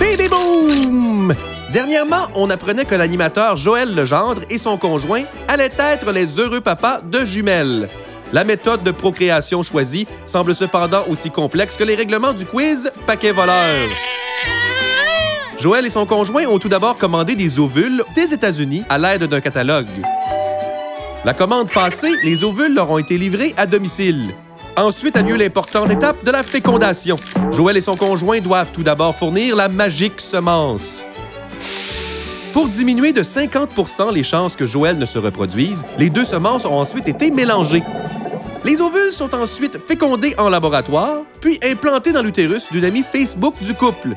Baby boom! Dernièrement, on apprenait que l'animateur Joël Legendre et son conjoint allaient être les heureux papas de jumelles. La méthode de procréation choisie semble cependant aussi complexe que les règlements du quiz Paquet voleur. Joël et son conjoint ont tout d'abord commandé des ovules des États-Unis à l'aide d'un catalogue. La commande passée, les ovules leur ont été livrés à domicile. Ensuite a lieu l'importante étape de la fécondation. Joël et son conjoint doivent tout d'abord fournir la magique semence. Pour diminuer de 50% les chances que Joël ne se reproduise, les deux semences ont ensuite été mélangées. Les ovules sont ensuite fécondés en laboratoire, puis implantés dans l'utérus d'une amie Facebook du couple.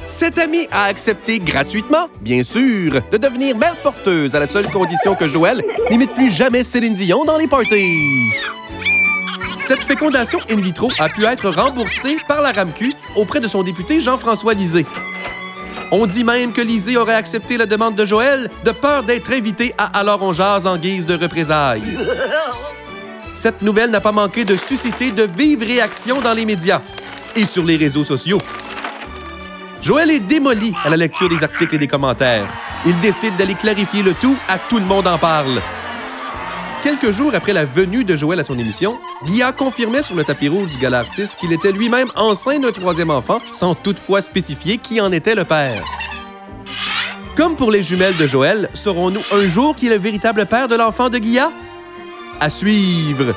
Cette amie a accepté gratuitement, bien sûr, de devenir mère porteuse à la seule condition que Joël n'imite plus jamais Céline Dion dans les parties. Cette fécondation in vitro a pu être remboursée par la RAMQ auprès de son député Jean-François Lisée. On dit même que Lisée aurait accepté la demande de Joël de peur d'être invité à Alors on jase en guise de représailles. Cette nouvelle n'a pas manqué de susciter de vives réactions dans les médias et sur les réseaux sociaux. Joël est démoli à la lecture des articles et des commentaires. Il décide d'aller clarifier le tout à Tout le monde en parle. Quelques jours après la venue de Joël à son émission, Guilla confirmait sur le tapis rouge du gala artiste qu'il était lui-même enceint d'un troisième enfant, sans toutefois spécifier qui en était le père. Comme pour les jumelles de Joël, saurons-nous un jour qui est le véritable père de l'enfant de Guilla? À suivre!